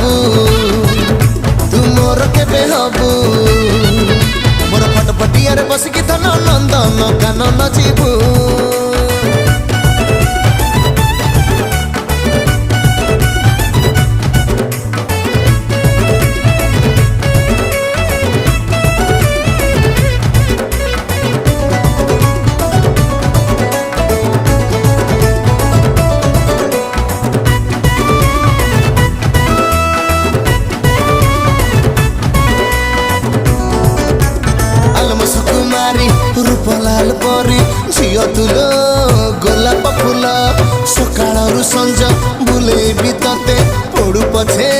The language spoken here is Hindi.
हबु तू मोर केबे हबु मोर फटफटिया रे बसिकी धन नंदन कानन जीवु रूपलाल परी झियो तुलो गोलाप फूल सकाळरू संज बुलेबी तते पड़ू पछे।